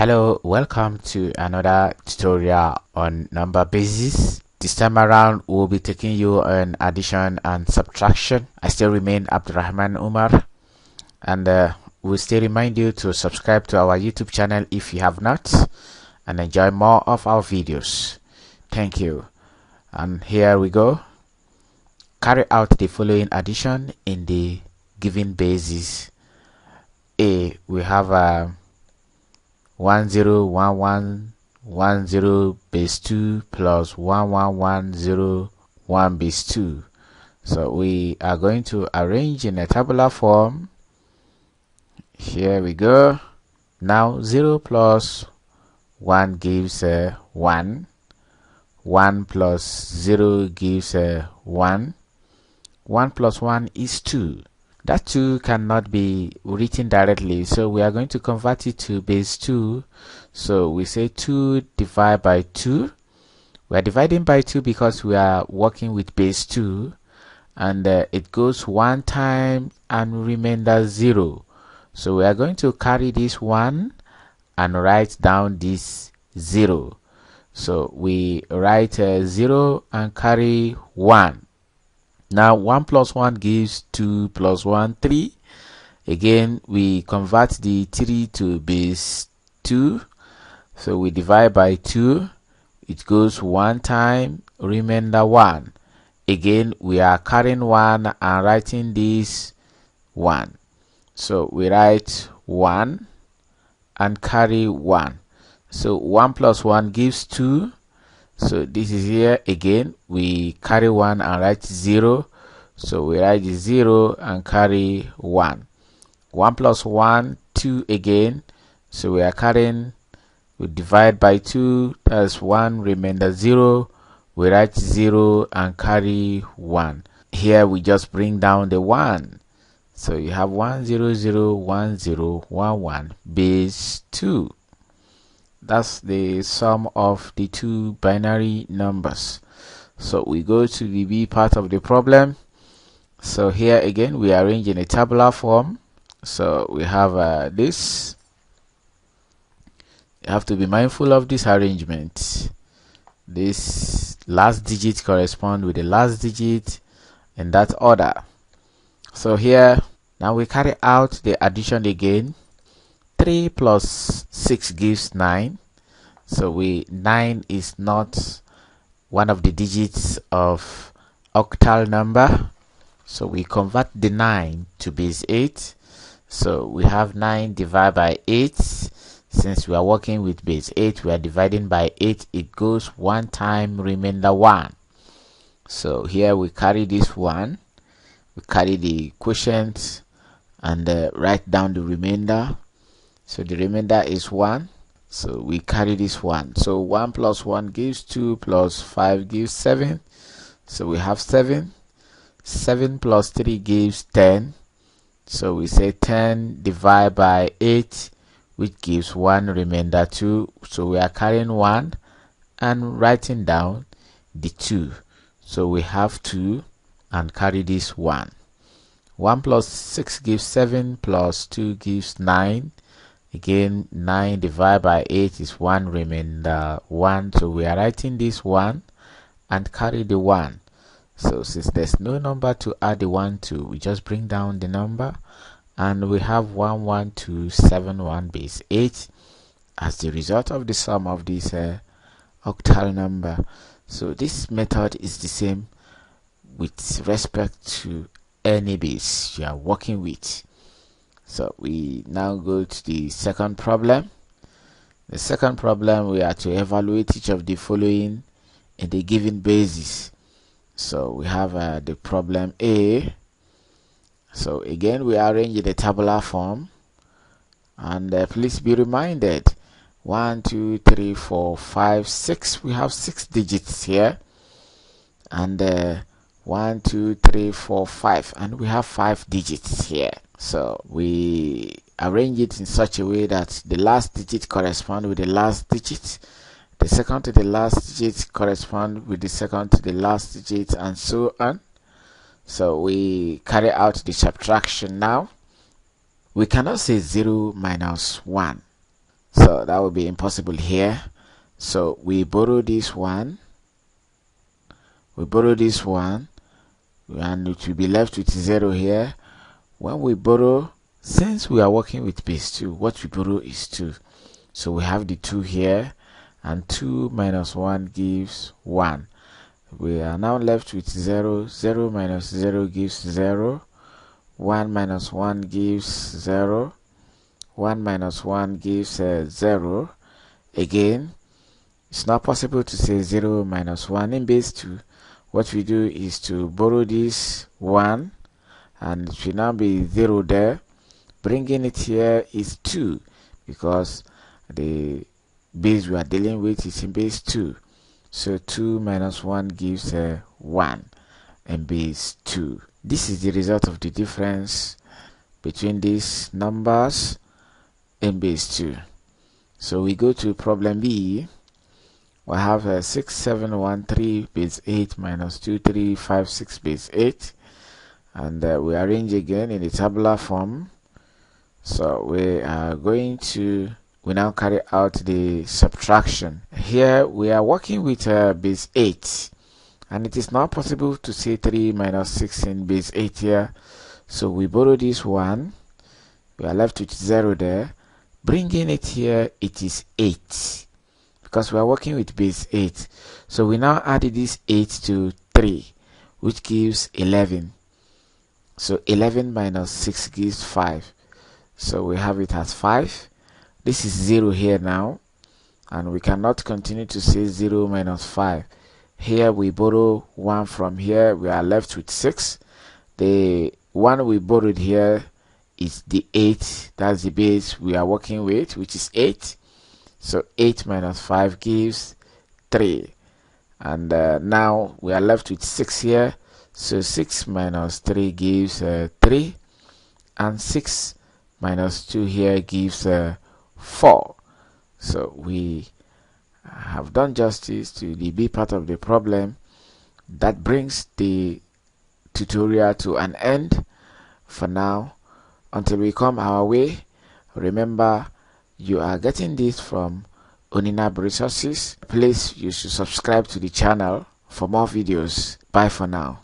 Hello, welcome to another tutorial on number basis. This time around we'll be taking you on addition and subtraction. I still remain Abdurrahman Umar, and we'll still remind you to subscribe to our YouTube channel if you have not, and enjoy more of our videos. Thank you. And here we go. Carry out the following addition in the given basis. A, we have 101110 base 2 plus 11101 base 2. So we are going to arrange in a tabular form. Here we go. Now 0 plus 1 gives 1. 1 plus 0 gives 1. 1 plus 1 is 2. That 2 cannot be written directly, so we are going to convert it to base 2. So we say 2 divided by 2. We are dividing by 2 because we are working with base 2, and it goes one time and remainder 0. So we are going to carry this 1 and write down this 0. So we write 0 and carry 1. Now 1 plus 1 gives 2 plus 1, 3. Again, we convert the 3 to base 2. So we divide by 2. It goes one time, remainder 1. Again, we are carrying 1 and writing this 1. So we write 1 and carry 1. So 1 plus 1 gives 2. So this is here. Again, we carry 1 and write 0. So we write 0 and carry 1. 1 plus 1, 2 again. So we are carrying, we divide by 2, that's 1, remainder 0. We write 0 and carry 1. Here we just bring down the 1. So you have 1001011 base 2. That's the sum of the two binary numbers. So we go to the B part of the problem. So here again we arrange in a tabular form. So we have this. You have to be mindful of this arrangement. This last digit corresponds with the last digit in that order. So here now we carry out the addition again. 3 plus 6 gives 9. So 9 is not one of the digits of octal number. So we convert the 9 to base 8. So we have 9 divided by 8. Since we are working with base 8, we are dividing by 8. It goes one time, remainder 1. So here we carry this 1. We carry the quotient and write down the remainder. So the remainder is 1. So we carry this 1. So 1 plus 1 gives 2 plus 5 gives 7. So we have 7. 7 plus 3 gives 10. So we say 10 divided by 8, which gives 1, remainder 2. So we are carrying 1 and writing down the 2. So we have 2 and carry this 1. 1 plus 6 gives 7 plus 2 gives 9. Again, 9 divided by 8 is 1, remainder 1. So we are writing this 1 and carry the 1. So since there's no number to add the 1 to, we just bring down the number, and we have 11271 base 8 as the result of the sum of this octal number. So this method is the same with respect to any base you are working with. So we now go to the second problem. The second problem, we are to evaluate each of the following in the given basis. So we have the problem A. So again we arrange in the tabular form, and please be reminded 1 2 3 4 5 6. We have 6 digits here, and 1 2 3 4 5, and we have 5 digits here. So we arrange it in such a way that the last digit corresponds with the last digit, the second to the last digit corresponds with the second to the last digit, and so on. So we carry out the subtraction now. We cannot say 0 minus 1. So that would be impossible here. So we borrow this one, and it will be left with 0 here. When we borrow, since we are working with base 2, what we borrow is 2. So we have the 2 here, and 2 minus 1 gives 1. We are now left with 0. 0 minus 0 gives 0. 1 minus 1 gives 0. 1 minus 1 gives 0. Again, it's not possible to say 0 minus 1 in base 2. What we do is to borrow this 1, and it should now be 0 there. Bringing it here is 2, because the base we are dealing with is in base 2. So 2 minus 1 gives 1 in base 2. This is the result of the difference between these numbers in base 2. So we go to problem B. We have 6713 base 8 minus 2356 base 8, and we arrange again in the tabular form. So we now carry out the subtraction. Here we are working with base 8, and it is not possible to say 3 minus 6 in base 8 here. So we borrow this 1, we are left with 0 there. Bringing it here, it is 8, because we are working with base 8. So we now add this 8 to 3, which gives 11. So 11 minus 6 gives 5. So we have it as 5. This is 0 here now, and we cannot continue to say 0 minus 5. Here we borrow 1 from here, we are left with 6. The one we borrowed here is the 8, that's the base we are working with, which is 8. So 8 minus 5 gives 3. And now we are left with 6 here. So 6 minus 3 gives 3. And 6 minus 2 here gives 4. So we have done justice to the B part of the problem. That brings the tutorial to an end for now. Until we come our way, remember, you are getting this from Oninab Resources. Please, you should subscribe to the channel for more videos. Bye for now.